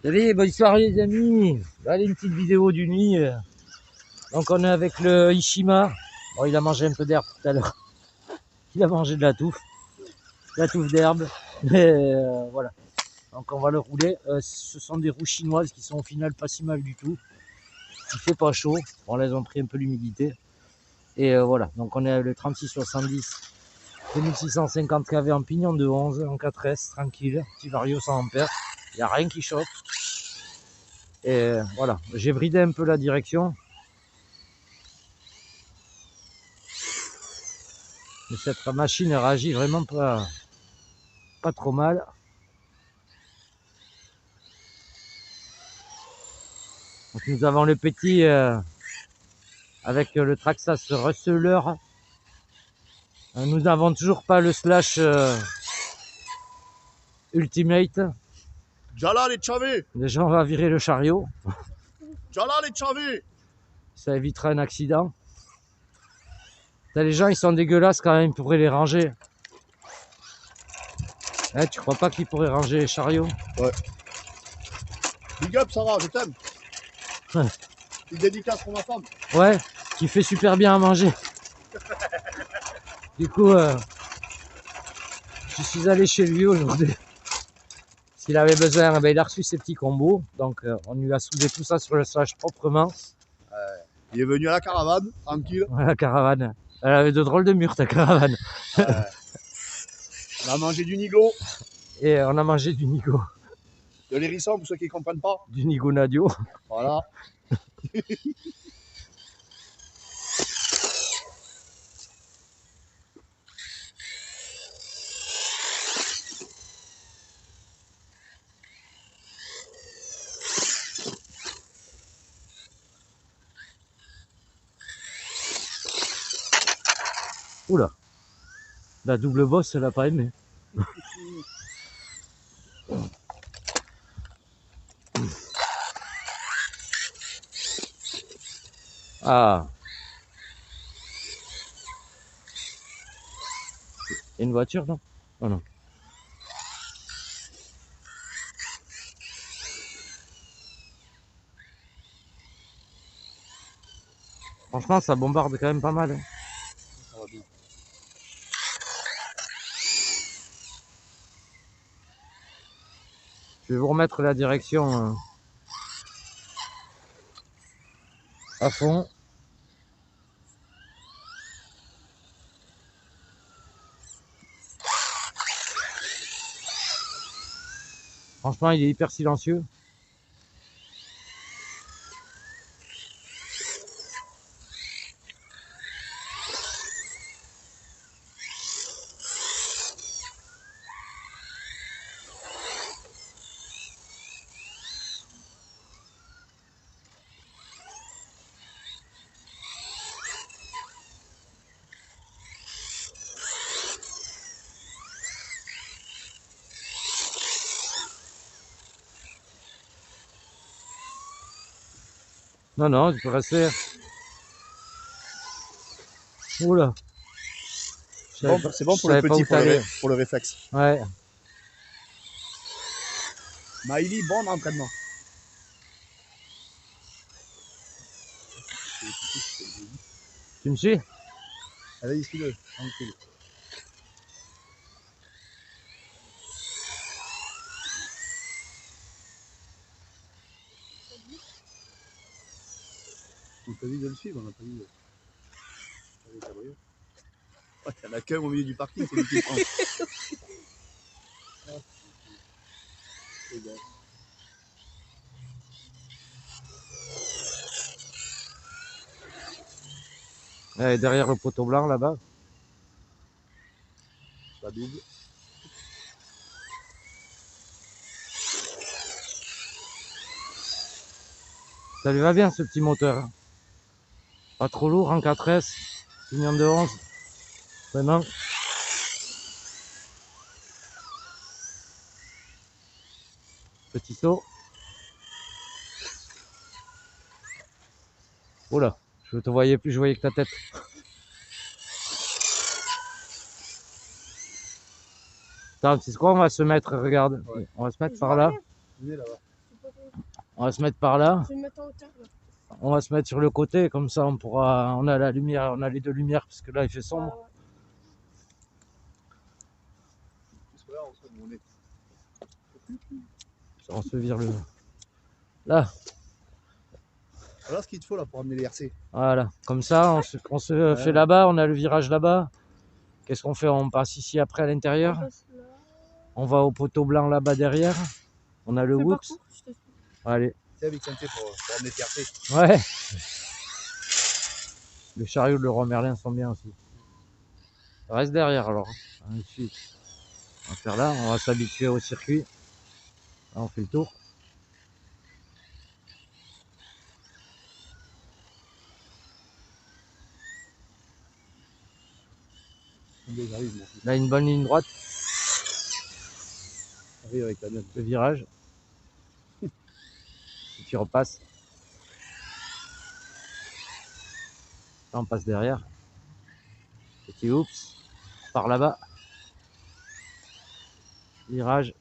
Salut, bonne soirée les amis. Allez, une petite vidéo du nuit. Donc on est avec le Ishima. Bon, il a mangé un peu d'herbe tout à l'heure. Il a mangé de la touffe d'herbe. Mais voilà. Donc on va le rouler. Ce sont des roues chinoises qui sont au final pas si mal du tout. Il fait pas chaud. Bon là ils ont pris un peu l'humidité. Et voilà. Donc on est avec le 3670 2650 kV en pignon de 11 en 4S tranquille. Petit vario 100 ampères. Il n'y a rien qui choque. Et voilà, j'ai bridé un peu la direction. Mais cette machine réagit vraiment pas trop mal. Donc nous avons le petit avec le Traxxas Rustler. Nous n'avons toujours pas le Slash Ultimate. Jalal et Chavé. Déjà on va virer le chariot. Jalal et Chavé. Ça évitera un accident. Là, les gens ils sont dégueulasses quand même, ils pourraient les ranger. Eh, tu crois pas qu'ils pourraient ranger les chariots? Ouais. Big up Sarah, je t'aime. Ouais. Une dédicace pour ma femme. Ouais, qui fait super bien à manger. Du coup, je suis allé chez lui aujourd'hui. S'il avait besoin, ben, il a reçu ses petits combos. Donc, on lui a soudé tout ça sur le Slash proprement. Il est venu à la caravane, tranquille. La caravane. Elle avait de drôles de murs, ta caravane. On a mangé du nigo. Et on a mangé du nigo. De l'hérisson, pour ceux qui ne comprennent pas. Du nigo nadio. Voilà. Oula. La double bosse, elle a pas aimé. Ah. Il y a une voiture, non? Oh non. Franchement, ça bombarde quand même pas mal. Hein. Ça va bien. Je vais vous remettre la direction à fond. Franchement, il est hyper silencieux. Non, non, tu peux rester. Oula. C'est bon pour le petit, pour le réflexe. Ouais. Maïli, bon entraînement. Tu me suis? Allez, suis-le, tranquille. On t'a dit de le suivre, on n'a pas dit de... Ouais, t'en as qu'un au milieu du parking, c'est lui qui prend. Ouais, derrière le poteau blanc là-bas. La double. Ça lui va bien ce petit moteur. Hein. Pas trop lourd en 4S. Pignon de 11. Vraiment. Petit saut. Oula, je te voyais plus, je voyais que ta tête. Attends, c'est quoi, on va se mettre, regarde. Ouais. On va se mettre par là. On va se mettre par là. Je vais me mettre en hauteur, là. On va se mettre sur le côté, comme ça on pourra. On a la lumière, on a les deux lumières, parce que là il fait sombre. On se vire le. Là. Voilà ce qu'il te faut là pour amener les RC. Voilà, comme ça on se fait là-bas, on a le virage là-bas. Qu'est-ce qu'on fait? On passe ici après à l'intérieur. On va au poteau blanc là-bas derrière. On a le whoops. Allez. C'est avec santé pour amener tes RC. Ouais. Le chariot de Leroy Merlin sont bien aussi. Ça reste derrière alors. Ensuite, on va faire là, on va s'habituer au circuit. Là, on fait le tour. Là, une bonne ligne droite. Arrive avec la mienne. Le virage. Et tu repasses. Là, on passe derrière. Petit oups. Par là-bas. Virage.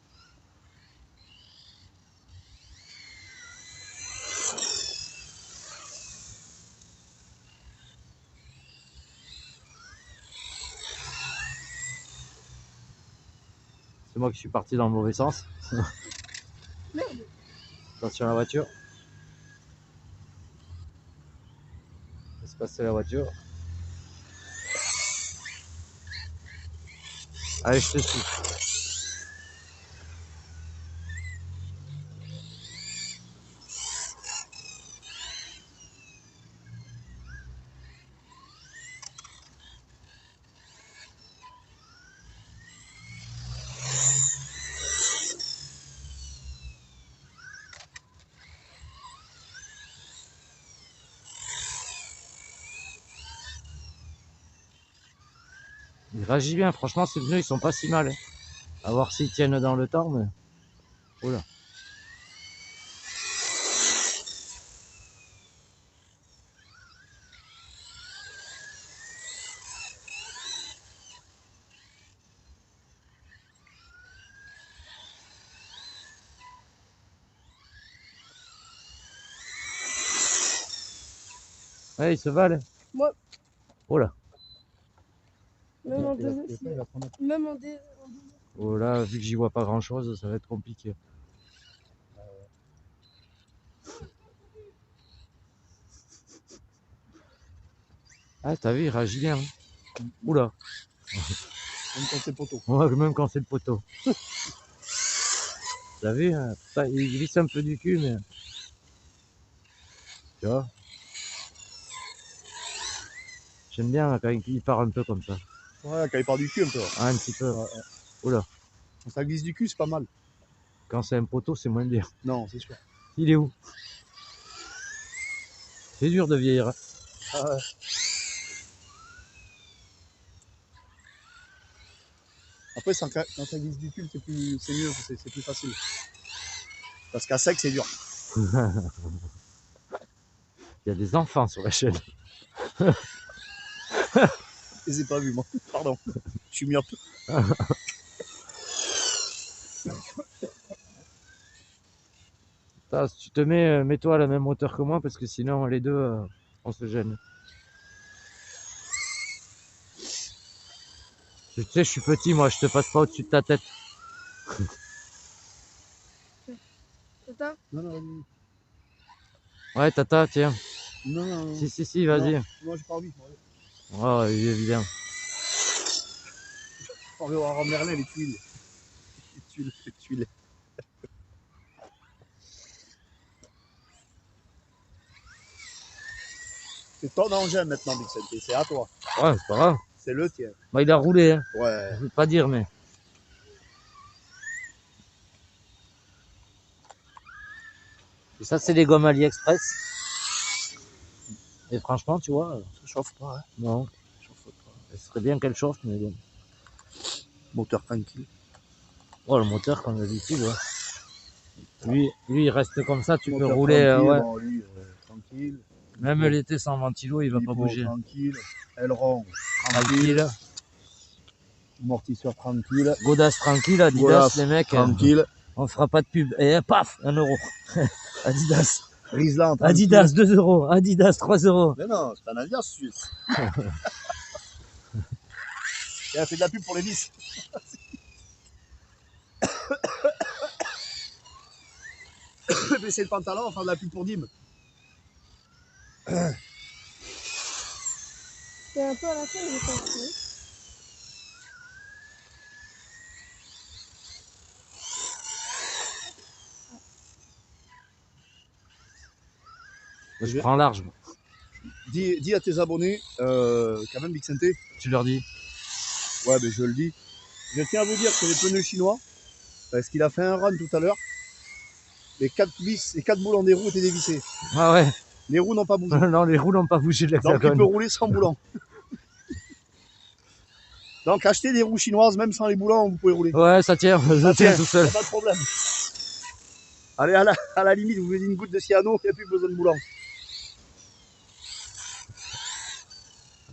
C'est moi qui suis parti dans le mauvais sens. Merde. Attention à la voiture. Laisse passer la voiture. Allez, je te suis. Il réagit bien, franchement ces pneus ils sont pas si mal. Hein. À voir s'ils tiennent dans le temps, mais. Oula. Ouais, il se valent. Moi. Oh là. Même en deux. Même en deux. Oh là, vu que j'y vois pas grand chose, ça va être compliqué. Ah, t'as vu, il réagit bien. Hein. Oula. Même quand c'est le poteau. Ouais, même quand c'est le poteau. T'as vu, hein, ça, il glisse un peu du cul, mais. Tu vois. J'aime bien quand il part un peu comme ça. Ouais, quand il part du cul un peu. Ah, un petit peu. Ouais. Oula. Quand ça glisse du cul, c'est pas mal. Quand c'est un poteau, c'est moins bien. Non, c'est sûr. Il est où? C'est dur de vieillir. Hein. Ah ouais. Après, quand ça glisse du cul, c'est mieux, c'est plus facile. Parce qu'à sec, c'est dur. Il y a des enfants sur la chaîne. Je les ai pas vus, moi. Pardon. Je suis myope. Si tu te mets, mets-toi à la même hauteur que moi, parce que sinon, les deux, on se gêne. Tu sais, je suis petit, moi, je te passe pas au-dessus de ta tête. Tata? Non, non, Ouais, tata, tiens. non, non. Si, vas-y. Moi, j'ai pas envie. Oh, évidemment. On va voir Merlin, les tuiles. Les tuiles. C'est ton engin maintenant, Vicente. C'est à toi. Ouais, c'est pas grave. C'est le tien. Bah, il a roulé, hein. Ouais. Je veux pas dire, mais. Et ça, c'est des gommes AliExpress. Et franchement, tu vois, Ça chauffe pas, hein. non. Ça chauffe pas. Ce serait bien qu'elle chauffe, mais bon. Moteur tranquille. Oh, le moteur, comme d'habitude, ouais. Lui, il reste comme ça, tu peux Moteur rouler, tranquille, ouais. bon, lui, tranquille. Même l'été sans ventilo, il va pas Lipo, bouger. tranquille. Aileron, tranquille. Tranquille. Amortisseur tranquille. Godas tranquille, Adidas, Golas, les mecs. tranquille. On fera pas de pub. Et paf, 1 euro. Adidas. Riesland, tranquille. Adidas, 2 euros. Adidas, 3 euros. Mais non, c'est un Adidas suisse. Il a fait de la pub pour les vis. Baisser le pantalon, on va faire de la pub pour Dim. C'est un peu à la fin, je pense. Oui. Je prends large. Dis à tes abonnés, quand même, Vicente. Tu leur dis. Ouais, mais je le dis. Je tiens à vous dire que les pneus chinois, parce qu'il a fait un run tout à l'heure, les 4 vis, les 4 boulons des roues étaient dévissés. Ah ouais. Les roues n'ont pas bougé. Non, les roues n'ont pas bougé de Donc il l'hexagone. peut rouler sans boulons. Donc achetez des roues chinoises, même sans les boulons, vous pouvez rouler. Ouais, ça tient. Ça tient tout seul. Pas de problème. Allez, à la limite, vous mettez une goutte de cyano, il n'y a plus besoin de boulons.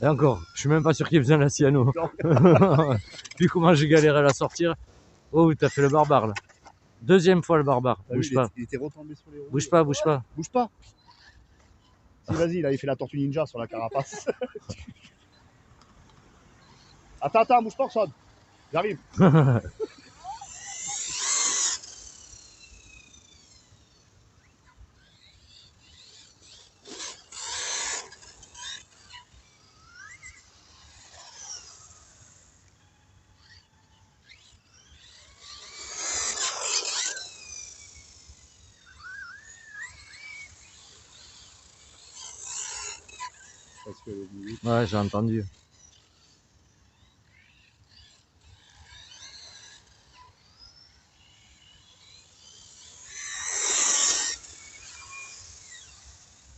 Et encore, je suis même pas sûr qu'il y ait besoin de la cyano. Non. Puis comment j'ai galéré à la sortir. Oh, t'as fait le barbare là. Deuxième fois le barbare. Ah oui, Bouge pas. il était retombé sur les roues. Bouge pas, bouge pas. Bouge pas. Si, vas-y, là, il fait la tortue ninja sur la carapace. Attends, bouge pas, personne. J'arrive. Parce que Ouais, j'ai entendu.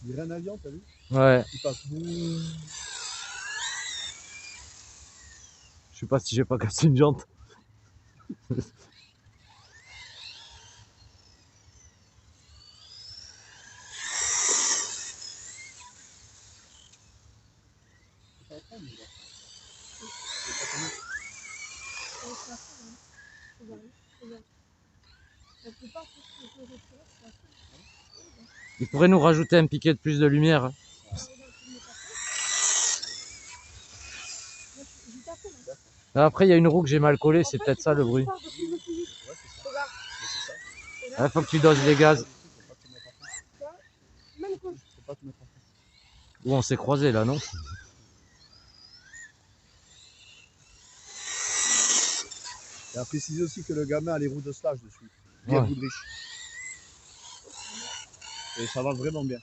il dirait un avion, t'as vu? Ouais. Il passe. Je sais pas si j'ai pas cassé une jante. La plupart, c'est ce que je fais. Il pourrait nous rajouter un piquet de plus de lumière. Hein. Après, il y a une roue que j'ai mal collée, c'est peut-être ça le bruit. Il faut que tu doses les gaz. Où on s'est croisés là, non? Et à préciser aussi que le gamin a les roues de slash dessus. Ouais. Bien Goodrich. Et ça va vraiment bien.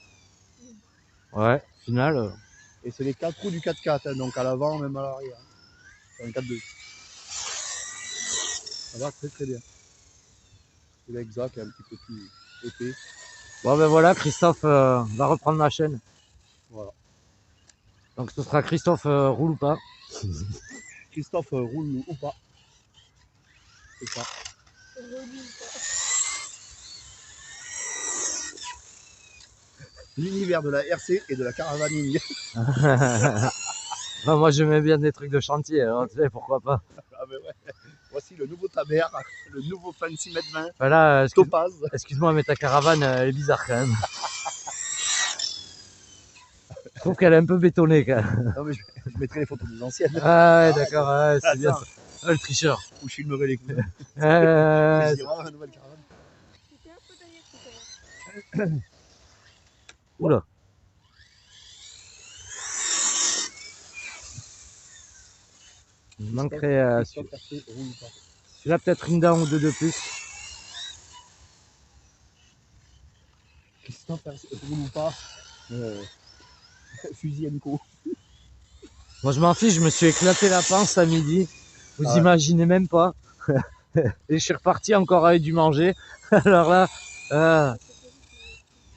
Ouais, final. Et c'est les 4 roues du 4x4, hein, donc à l'avant, même à l'arrière. C'est un 4-2. Ça va très très bien. C'est l'exact qui est un petit peu plus épais. Bon ben voilà, Christophe va reprendre ma chaîne. Voilà. Donc ce sera Christophe roule ou pas. Christophe roule ou pas. C'est ça. L'univers de la RC et de la caravaning. Enfin, moi j'aimais bien des trucs de chantier, alors, tu sais, pourquoi pas. Ah ben ouais. Voici le nouveau Taber, le nouveau Fancy Med 20, Voilà, Topaz. excuse-moi, mais ta caravane, elle est bizarre quand même. Je trouve qu'elle est un peu bétonnée quand même. Non mais je mettrai les photos des anciennes. Ah ouais, d'accord, ouais, c'est bien ça. Ah, le tricheur. Où je filmerai les cousins. Euh, Je dirai, ah, nouvelle caravane. C'était un peu derrière tout à l'heure. Oula. Il manquerait Christophe RC roule ou pas. celui-là peut-être une dent ou deux de plus. Christophe RC roule ou pas. Fusil à Nico. Moi je m'en fiche, je me suis éclaté la panse à midi. Vous Ah ouais. imaginez même pas. Et je suis reparti encore avec du manger. Alors là,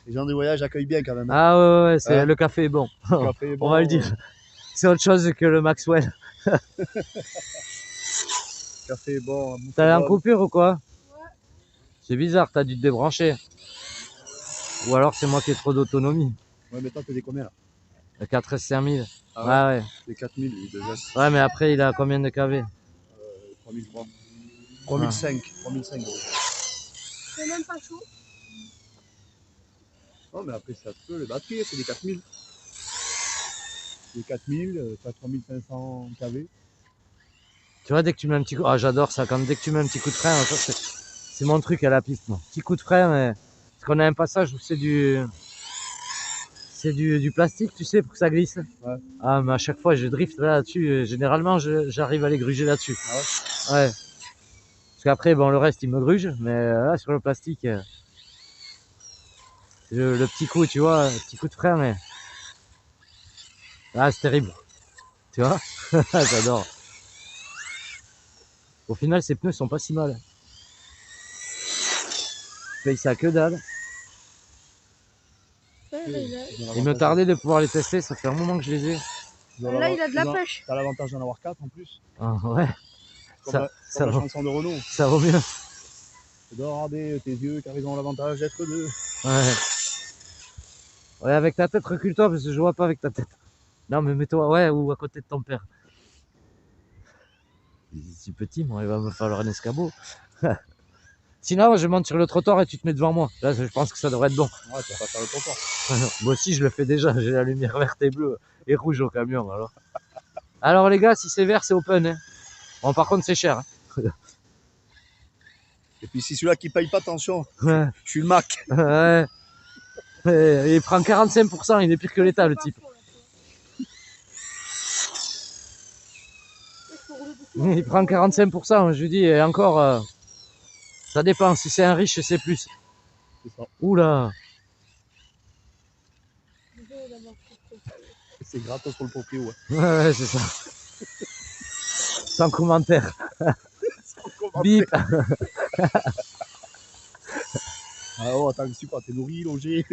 Les gens de voyage accueillent bien quand même. ah ouais, c'est Hein? le café est bon. Le café est On va le bon, dire. C'est autre chose que le Maxwell. le café est bon. T'es allé en bonne. coupure ou quoi? Ouais. C'est bizarre, t'as dû te débrancher. Ou alors c'est moi qui ai trop d'autonomie. Ouais, mais toi, t'es des combien là? Le 4S 5000. Ah Ouais, ouais. Des 4000, lui, de geste. Ouais, mais après il a combien de kV? 3003. 3005. 3005 gros. C'est même pas chaud. Non, mais après, ça se peut, les batteries, c'est des 4000. Des 4000, t'as 3500 kV. Tu vois, dès que tu mets un petit coup... Ah, j'adore ça, quand dès que tu mets un petit coup de frein, ça, c'est mon truc à la piste, moi. Petit coup de frein, mais... Parce qu'on a un passage où c'est du plastique, tu sais, pour que ça glisse. Ouais. Ah, mais à chaque fois, je drift là-dessus. Généralement, j'arrive à les gruger là-dessus. Ah ouais? Ouais. Parce qu'après, bon, le reste, il me gruge, mais là, sur le plastique, le petit coup, tu vois, le petit coup de frein, mais... Ah, c'est terrible. Tu vois? J'adore. Au final, ces pneus sont pas si mal. Je paye ça que dalle. Ouais, là, Il me tardait de pouvoir les tester, ça fait un moment que je les ai. là, il a de la pêche. T'as l'avantage d'en avoir 4 en plus. Ah, ouais, Comme, Ça- la, ça comme la va. chanson de Renault. ça vaut mieux. Regardez tes yeux car ils ont l'avantage d'être deux. Ouais. Ouais, avec ta tête, recule-toi parce que je vois pas avec ta tête. Non, mais mets-toi, ouais, ou à côté de ton père. Si petit, moi, il va me falloir un escabeau. Sinon, je monte sur le trottoir et tu te mets devant moi. Là, je pense que ça devrait être bon. Ouais, tu vas pas faire le trottoir. Moi aussi, je le fais déjà. J'ai la lumière verte et bleue et rouge au camion. Alors les gars, si c'est vert, c'est open. Hein. Bon, par contre, c'est cher. Hein. Et puis si celui-là qui paye pas, attention, Ouais. je suis le Mac. Ouais. Et il prend 45%, il est pire que l'État, le type. Il prend 45%, je lui dis, et encore, ça dépend. Si c'est un riche, c'est plus. C'est ça. Oula. C'est gratos pour le proprio. Ouais. Ouais, c'est ça. Sans commentaire. Bip. Ah oh, attends, c'est quoi? T'es nourri, logé?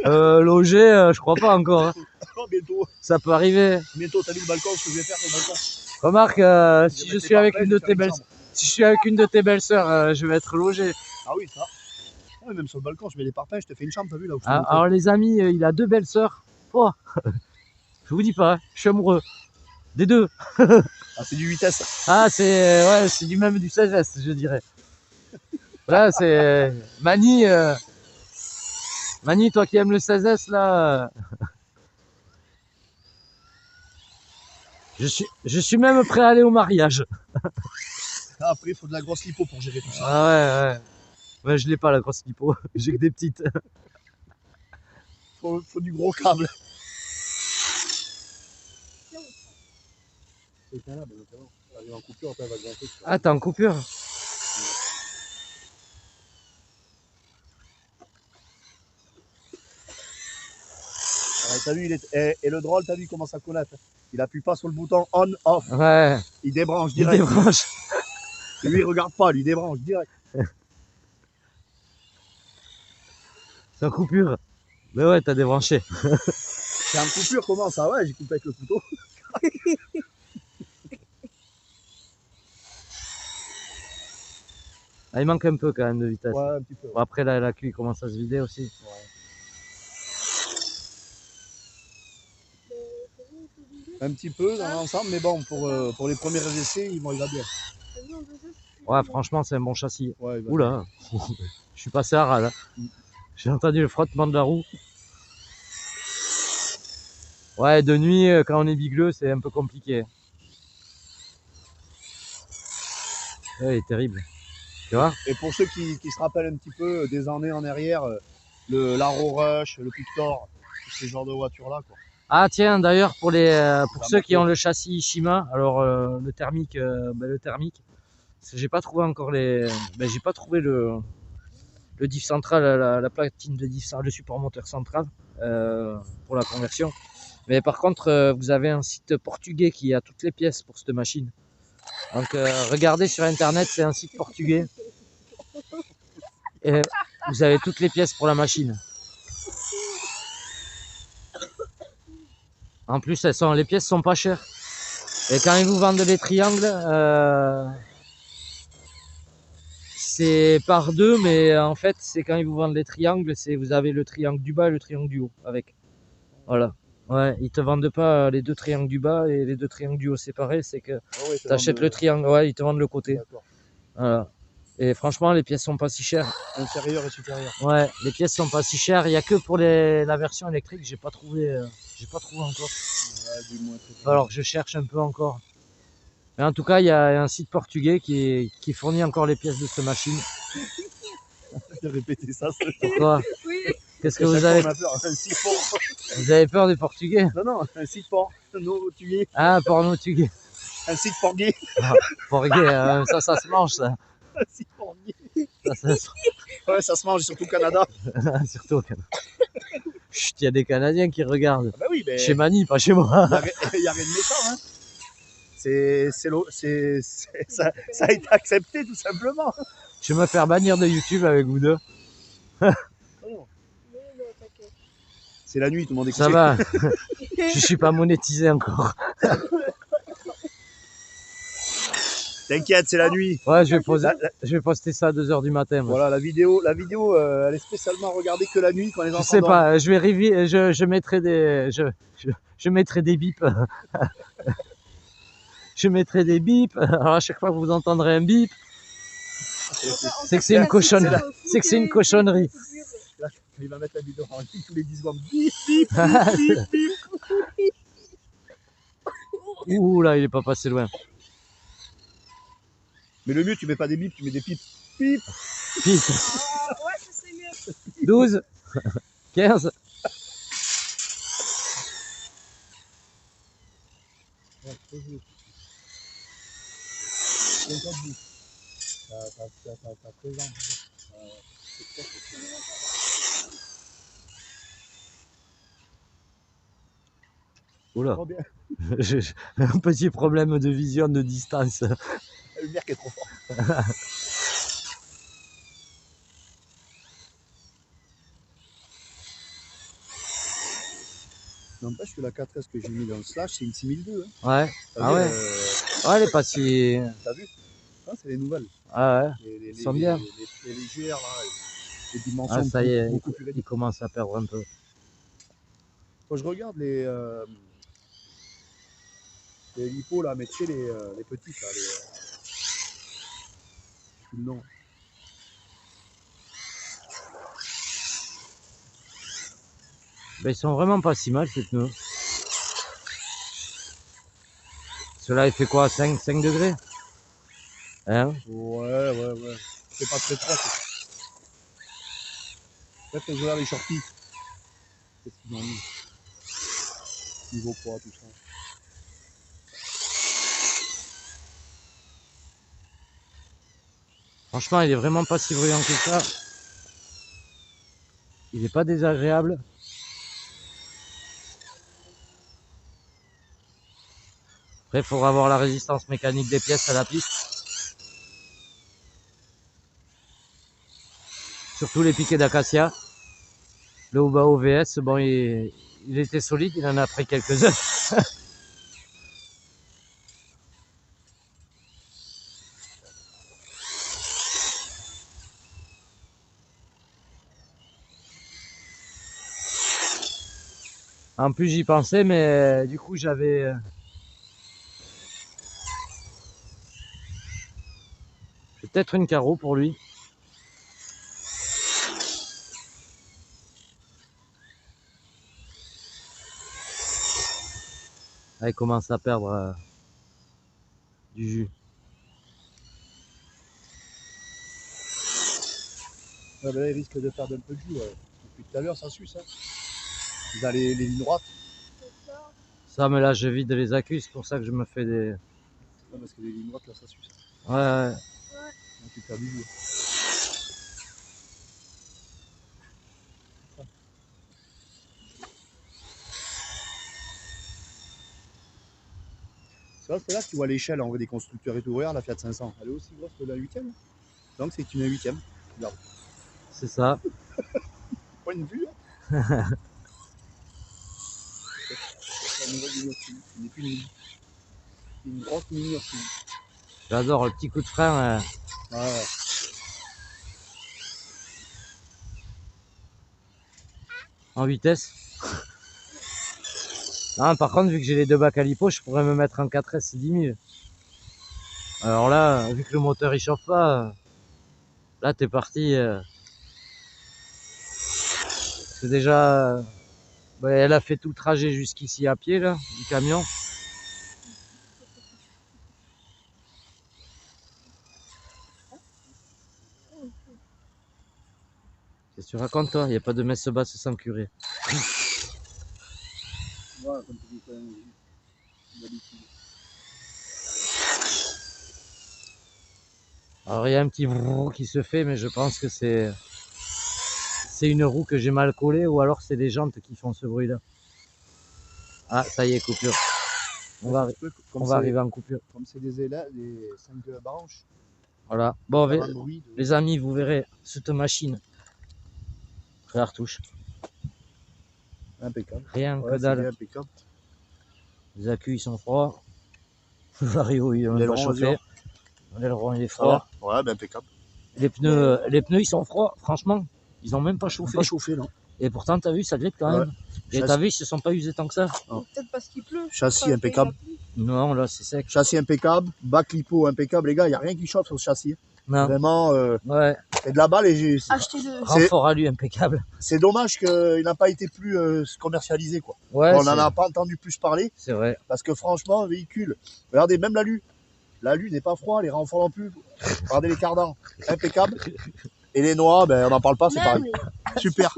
Loger, je crois pas encore. Hein. Oh, bientôt. Ça peut arriver. Bientôt, t'as vu le balcon, ce que je vais faire sur le balcon? Remarque, si vais je mettre suis les avec parpaings, une de je vais tes faire belles, une chambre. si je suis avec une de tes belles-sœurs, je vais être logé. Ah oui, ça. Ouais, même sur le balcon, je mets les parpaings, je te fais une chambre, t'as vu là où je te Ah, montre. alors les amis, il a 2 belles-sœurs. Oh, je vous dis pas, hein, je suis amoureux des deux. Ah, c'est du 8S. Ah, c'est du même du 16S, je dirais. Là, c'est Mani. Mani, toi qui aimes le 16S, là. Je suis même prêt à aller au mariage. Ah, après, il faut de la grosse lipo pour gérer tout ça. Ah ouais, ouais. Ouais, je l'ai pas la grosse lipo, j'ai que des petites. Faut du gros câble. C'est là, mais notamment. Elle est en coupure, après elle va gonfler. Ah, t'es en coupure? Ah, t'as vu, et le drôle, t'as vu comment ça connaît. Il appuie pas sur le bouton on-off. Ouais, Il débranche il direct. débranche. Lui, il regarde pas, lui, il débranche direct. C'est en coupure. Mais ouais, t'as débranché. C'est en coupure, comment ça? Ouais, j'ai coupé avec le couteau. Ah, il manque un peu quand même de vitesse. Ouais, un petit peu. Bon, après, la cuve commence à se vider aussi. Ouais. Un petit peu dans l'ensemble, mais bon, pour les premiers essais, il va bien. Ouais, franchement, c'est un bon châssis. Ouais, il va bien. Oula, je suis passé à ras là. J'ai entendu le frottement de la roue. Ouais, de nuit, quand on est bigleux, c'est un peu compliqué. Ouais, il est terrible. Tu vois? Et pour ceux qui se rappellent un petit peu des années en arrière, l'Arrow Rush, le Pictor, tous ces genres de voitures-là, quoi. Ah tiens, d'ailleurs, pour Ça ceux qui marche. ont le châssis Ishima, alors le thermique, j'ai pas trouvé encore j'ai pas trouvé le le diff central, la platine de diff, le support moteur central pour la conversion. Mais par contre, vous avez un site portugais qui a toutes les pièces pour cette machine. Donc regardez sur internet, c'est un site portugais. Et vous avez toutes les pièces pour la machine. En plus, les pièces sont pas chères. Et quand ils vous vendent les triangles, c'est par deux, mais en fait, c'est quand ils vous vendent les triangles, vous avez le triangle du bas et le triangle du haut avec. Voilà. Ouais, ils te vendent pas les deux triangles du bas et les deux triangles du haut séparés, c'est que ouais, tu achètes le triangle, ouais, ils te vendent le côté. Voilà. Et franchement, les pièces sont pas si chères. Inférieur et supérieur. Ouais, les pièces sont pas si chères. Il y a que pour la version électrique, j'ai pas trouvé encore. Ouais, du moins, Alors que je cherche un peu encore. Mais en tout cas, il y a un site portugais qui fournit encore les pièces de cette machine. de répéter ça. Pourquoi? Oui. Qu'est-ce que vous avez? Vous avez peur des Portugais? Non, non, un site portugais. Ah, portugais. Un site portugais. Ah, portugais, ça se mange, ça. Un site portugais. Ça Ouais, ça se mange, surtout au Canada. Surtout au Canada. Chut, il y a des Canadiens qui regardent. Ah bah oui, mais Chez Mani, pas chez moi. il n'y a rien de méchant. Hein. Ça a été accepté, tout simplement. Je vais me faire bannir de YouTube avec vous deux. C'est la nuit, tout le monde est couché. Ça va. Je suis pas monétisé encore. T'inquiète, c'est la nuit. Ouais, je vais poster ça à 2 h du matin. Moi. Voilà, la vidéo elle est spécialement regardée que la nuit quand les enfants Je sais dorment. pas, je mettrai je mettrai des bips. Je mettrai des bips. Alors à chaque fois que vous entendrez un bip, c'est que c'est une cochonnerie. C'est que c'est une cochonnerie. Là, il va mettre la vidéo en ligne tous les 10 secondes. Bip, bip, bip, bip, bip. Ouh là, il est pas passé loin. Mais le mieux, tu mets pas des bips, tu mets des pipes. Pip. Pip. Ouais, ça serait mieux. 12, 15. Oula, j'ai un petit problème de vision de distance. La lumière qui est trop forte. N'empêche que la 4S que j'ai mis dans le slash, c'est une 6002. Hein. Ouais. Ah ouais. Ouais, elle est pas si. T'as vu? Ah, c'est les nouvelles. Ah ouais. Ils sont bien. Les légères, là, les dimensions Ah, ça y est, beaucoup plus réduites. il commence à perdre un peu. Quand je regarde les lipos, là, mais tu sais, les petites, là, non. Ben, ils sont vraiment pas si mal, ces pneus. Cela il fait quoi, 5 degrés? Hein? Ouais. C'est pas très propre. Peut-être que je regarde les shorties. Qu'est-ce qu'ils ont mis? Niveau poids, tout ça. Franchement, il est vraiment pas si bruyant que ça. Il est pas désagréable. Après, il faudra avoir la résistance mécanique des pièces à la piste. Surtout les piquets d'acacia. Le Oba OVS, bon, il était solide, il en a pris quelques-uns. En plus, j'y pensais, mais du coup, j'avais... J'ai peut-être une carreau pour lui. Là, il commence à perdre du jus. Ouais, ben là, il risque de perdre un peu de jus. Ouais. Depuis tout à l'heure, ça suce. Hein. Il a les lignes droites. Ça, mais là, je vide les accus, c'est pour ça que je me fais des... Ouais, parce que les lignes droites, là, ça suce. Ouais. Donc, tu perds du jus. C'est là que tu vois l'échelle en vrai des constructeurs et tout. Regarde la Fiat 500. Elle est aussi grosse que la 8e. Donc c'est une 8e. Regarde. C'est ça. Point de vue. Hein. C'est la nouvelle miniature. Ce n'est plus une grosse miniature. J'adore le petit coup de frein. Ouais. En vitesse. Ah, par contre, vu que j'ai les deux bacs à lipo, je pourrais me mettre en 4S 10 000. Alors là, vu que le moteur il chauffe pas, là t'es parti. C'est déjà. Bah, elle a fait tout le trajet jusqu'ici à pied là, du camion. Qu'est-ce que tu racontes toi? Il n'y a pas de messe basse sans curé. Voilà, comme tu dis, quand même, d'habitude. Alors il y a un petit vrrr qui se fait, mais je pense que c'est une roue que j'ai mal collée ou alors c'est les jantes qui font ce bruit là. Ah ça y est, coupure. On va arriver en coupure. Comme c'est des élèves, des 5 branches. Voilà. Bon, Ça va un bruit de- les amis, vous verrez cette machine. Très retouche. Impeccable. Rien Ouais, que c'est dalle. bien impeccable. Les accus ils sont froids. Le vario il est même pas chauffé. L'aileron il est froid. Ouais, ben impeccable. Les pneus ils sont froids. Franchement, ils ont même pas chauffé. Pas chauffé, non. Et pourtant t'as vu, ça grippe quand même. Et t'as vu, ils se sont pas usés tant que ça. Peut-être parce qu'il pleut. Châssis Enfin, impeccable. Non, là c'est sec. Châssis impeccable. Bac lipo impeccable. Les gars, il n'y a rien qui chauffe sur ce châssis. Non. Vraiment, Ouais. c'est de la balle et Achetez-le. Renfort à lui impeccable. c'est dommage qu'il n'a pas été plus commercialisé, quoi. Ouais. On n'en a pas entendu plus parler C'est vrai. parce que franchement, un véhicule, regardez, même l'alu. L'alu n'est pas froid, les renforts non plus. Regardez les cardans, impeccable. Et les noix, ben, on n'en parle pas, c'est pareil. Super.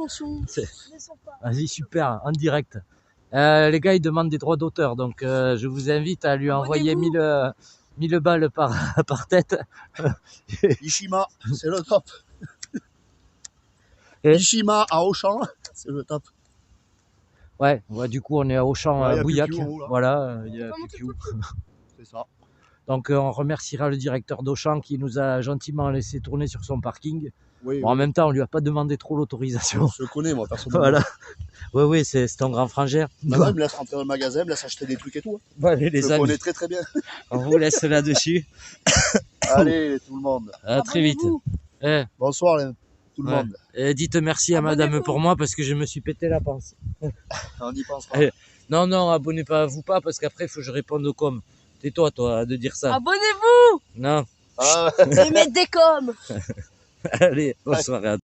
Vas-y, super, en direct. Les gars, ils demandent des droits d'auteur, donc je vous invite à lui envoyer 1000 balles par tête. Ishima, c'est le top. Et- Ishima à Auchan, c'est le top. Ouais, du coup, on est à Auchan Ouais, y a Bouillac. PQ en haut, là. Voilà, il y a Pas monter PQ. C'est ça. Donc, on remerciera le directeur d'Auchan qui nous a gentiment laissé tourner sur son parking. Oui, Bon, en même temps, on lui a pas demandé trop l'autorisation. je connais, moi, personnellement. Voilà. Oui, c'est ton grand frangère. Maintenant, il me laisse rentrer dans le magasin, il me laisse acheter des trucs et tout. Hein. Bon, allez, Je les le amis, connais très très bien. on vous laisse là-dessus. Allez, tout le monde. À très vite. Eh, Bonsoir, tout le Ouais. monde. et dites merci à madame Abonnez-vous. pour moi parce que je me suis pété la panse. On y pensera. Eh, Non, abonnez pas à vous pas parce qu'après il faut que je réponde aux coms. Tais-toi toi de dire ça. Abonnez-vous Non. Ah. et mettez des coms. Allez, bonsoir à